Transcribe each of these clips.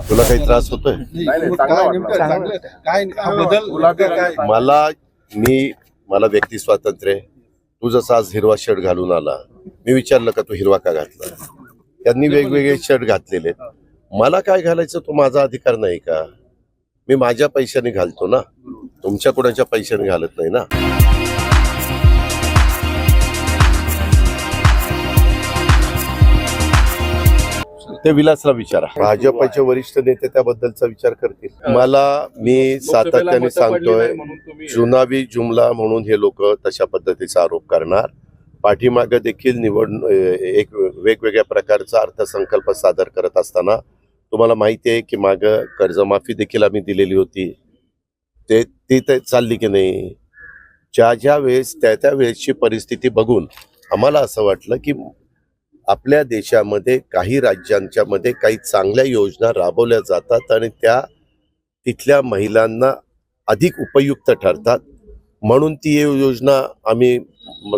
तुला काही त्रास होतोय? मला व्यक्ती स्वातंत्र्य आहे. तू जसा आज हिरवा शर्ट घालून आला, मी विचारलं का तू हिरवा का घातला? त्यांनी वेगवेगळे शर्ट घातलेले. मला काय घालायचं तो माझा अधिकार नाही का? मी माझ्या पैशाने घालतो ना, तुमच्या कोणाच्या पैशाने घालत नाही ना. ते विलासला विचारा. भाजपचे वरिष्ठ नेते त्याबद्दलचा विचार करतील. मी सातत्याने सांगतोय, जुनावी जुमला म्हणून हे लोक तशा पद्धतीचा आरोप करणार. पाठीमागे देखील एक वेगवेगळ्या प्रकारचा अर्थसंकल्प सादर करत असताना तुम्हाला माहिती आहे की मागं कर्जमाफी देखील आम्ही दिलेली होती. ती चालली की नाही? ज्या वेळेस त्या वेळेसची परिस्थिती बघून आम्हाला असं वाटलं की आपल्या देशामध्ये काही राज्यांच्या मध्ये काही चांगल्या योजना राबवल्या जातात आणि त्या तिथल्या महिलांना अधिक उपयुक्त ठरतात, म्हणून ती योजना आम्ही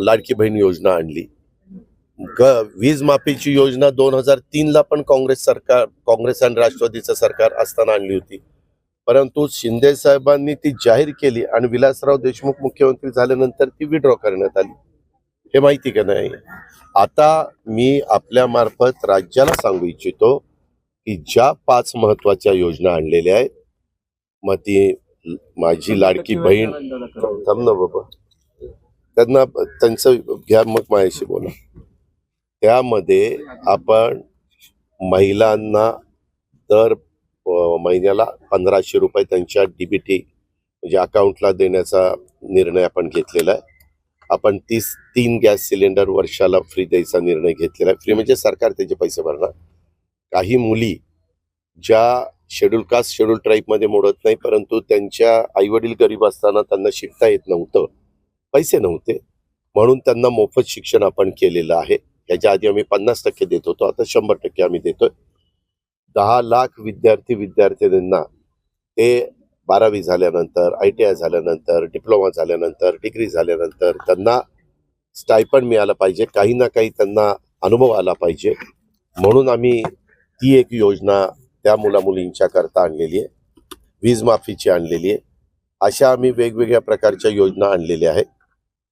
लाडकी बहीण योजना आणली. वीज माफीची योजना 2003ला पण काँग्रेस आणि राष्ट्रवादीचं सरकार असताना आणली होती, परंतु शिंदे साहेबांनी ती जाहीर केली आणि विलासराव देशमुख मुख्यमंत्री झाल्यानंतर ती विड्रॉ करण्यात आली. हे माहिती का नाही? आता मी आपल्या मार्फत राज्याला सांगू इच्छितो की ज्या 5 महत्वाच्या योजना आणलेल्या आहेत, मग ती माझी लाडकी बहीण, थांब ना बाबा, त्यांचं घ्या मग माझ्याशी बोला. त्यामध्ये आपण महिलांना दर महिन्याला 1500 रुपये त्यांच्या डीबीटी म्हणजे अकाउंटला देण्याचा निर्णय आपण घेतलेला आहे. आपण 3 गॅस सिलेंडर वर्षाला फ्री द्यायचा निर्णय घेतलेला आहे. फ्री म्हणजे सरकार त्याचे पैसे भरणार. काही मुली ज्या शेड्यूल कास्ट शेड्यूल ट्राईबमध्ये मोडत नाही, परंतु त्यांच्या आईवडील गरीब असताना त्यांना शिकता येत नव्हतं, पैसे नव्हते, म्हणून त्यांना मोफत शिक्षण आपण केलेलं आहे. याच्या आधी आम्ही 50% देत होतो, आता 100% आम्ही देतोय. 10 लाख विद्यार्थ्यांना ते 12वी झाल्यानंतर, ITI झाल्यानंतर, डिप्लोमा झाल्यानंतर, डिग्री झाल्यानंतर त्यांना स्टायपंड मिळालं पाहिजे, काही ना काही त्यांना अनुभव आला पाहिजे, म्हणून आम्ही ती एक योजना त्या मुलामुलींच्या करता आणलेली आहे. वीज माफीची आणलेली आहे. अशा आम्ही वेगवेगळ्या प्रकारच्या योजना आणलेल्या आहेत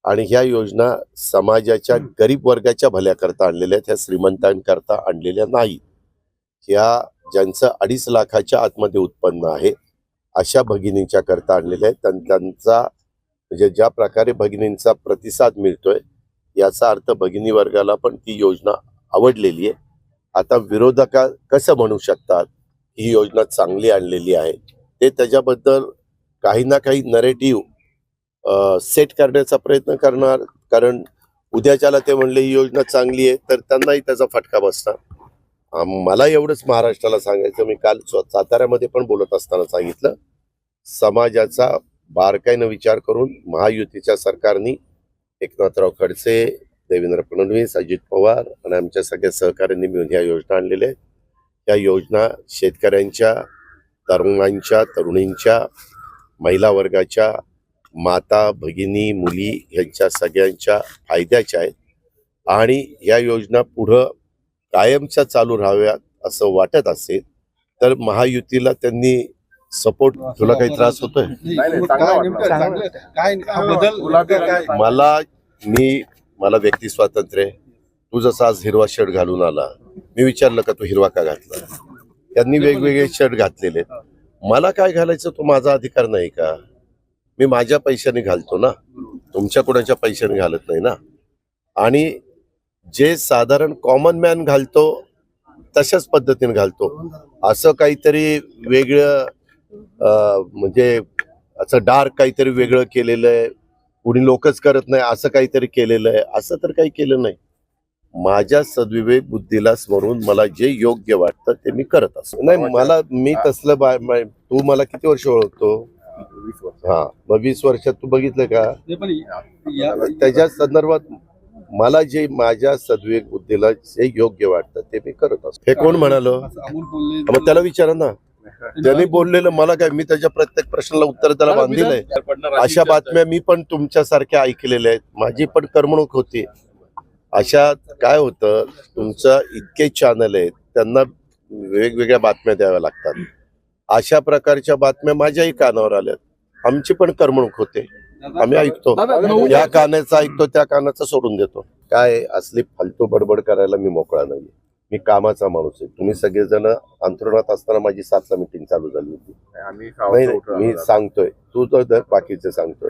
आणि ह्या योजना समाजाच्या गरीब वर्गाच्या भल्याकरता आणलेल्या आहेत. ह्या श्रीमंतांकरता आणलेल्या नाही. ह्या ज्यांचं 2.5 लाखाच्या आतमध्ये उत्पन्न आहे अशा भगिनींच्या करता आणलेल्या आहेत. त्यांचा म्हणजे ज्या प्रकारे भगिनींचा प्रतिसाद मिळतोय याचा अर्थ भगिनी वर्गाला पण ती योजना आवडलेली आहे. आता विरोधक कसं म्हणू शकतात ही योजना चांगली आणलेली आहे? ते त्याच्याबद्दल काही ना काही नरेटिव्ह सेट करण्याचा प्रयत्न करणार, कारण उद्याच्याला ते म्हणले ही योजना चांगली आहे तर त्यांनाही त्याचा फटका बसणार. मला एवढंच महाराष्ट्राला सांगायचं, मी काल साताऱ्यामध्ये पण बोलत असताना सांगितलं, समाजाचा बारकाईनं विचार करून महायुतीच्या सरकारने एकनाथराव खडसे, देवेंद्र फडणवीस, अजित पवार आणि आमच्या सगळ्या सहकाऱ्यांनी मिळून ह्या योजना आणलेल्या आहेत. या योजना शेतकऱ्यांच्या, तरुणांच्या, तरुणींच्या, महिला वर्गाच्या, माता, भगिनी, मुली यांच्या सगळ्यांच्या फायद्याच्या आहेत आणि या योजना पुढं कायमच्या चालू राहाव्यात असं वाटत असेल तर महायुतीला त्यांनी सपोर्ट. तुला काही त्रास होतोय? मला व्यक्ती स्वातंत्र्य आहे. तू जसा आज हिरवा शर्ट घालून आला, मी विचारलं का तू हिरवा का घातला? त्यांनी वेगवेगळे शर्ट घातलेले. मला काय घालायचं तो माझा अधिकार नाही का? मी माझ्या पैशाने घालतो ना, तुमच्या कोणाच्या पैशाने घालत नाही ना. आणि जे साधारण कॉमन मॅन घालतो तशाच पद्धतीने घालतो. असं काहीतरी वेगळं म्हणजे असं डार्क काहीतरी वेगळं केलेलं आहे, कुणी लोकच करत नाही असं काहीतरी केलेलं आहे, असं तर काही केलं नाही. माझ्या सद्विवेक बुद्धीला स्मरून मला जे योग्य वाटतं ते मी करत असतो. नाही मी तसलं तू मला किती वर्ष ओळखतो? 20 वर्ष. हा, मग 20 वर्षात तू बघितलं का? त्याच्या संदर्भात मला जे माझ्या सद्विवेक बुद्धीला जे योग्य वाटतं ते मी करत असतो. हे कोण म्हणालो? मग त्याला विचारा ना, त्यांनी बोललेलं मला काय, मी त्याच्या प्रत्येक प्रश्नाला उत्तर त्याला बांधलेलं आहे. अशा बातम्या मी पण तुमच्यासारख्या ऐकलेल्या आहेत, माझी पण करमणूक होती. अशा काय होतं, तुमचं इतके चॅनल आहेत, त्यांना वेगवेगळ्या बातम्या द्याव्या लागतात. अशा प्रकारच्या बातम्या माझ्याही कानावर आल्यात. आमची पण करमणूक होते, आम्ही ऐकतो. या कानाचं ऐकतो, त्या कानाचं सोडून देतो. काय असली फालतू बडबड करायला मी मोकळा नाहीये. मी कामाचा माणूस आहे. तुम्ही सगळेजण अंथरुणात असताना माझी 7ला मीटिंग चालू झाली होती. नाही, मी सांगतोय, तू तर बाकीचे सांगतोय.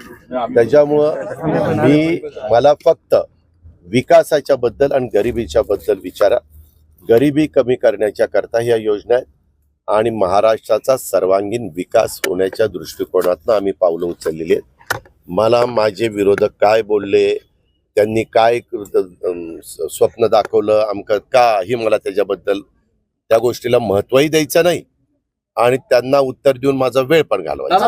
त्याच्यामुळं मला फक्त विकासाच्या बद्दल आणि गरिबीच्या बद्दल विचारा. गरिबी कमी करण्याच्या करता ह्या योजना आहेत आणि महाराष्ट्राचा सर्वांगीण विकास होण्याच्या दृष्टिकोनातून आम्ही पावलं उचललेली आहेत. मला माझे विरोधक काय बोलले, त्यांनी काय स्वप्न दाखवलं आमचं काही मला त्याच्याबद्दल त्या गोष्टीला महत्वही द्यायचं नाही आणि त्यांना उत्तर देऊन माझा वेळ पण घालवायचा.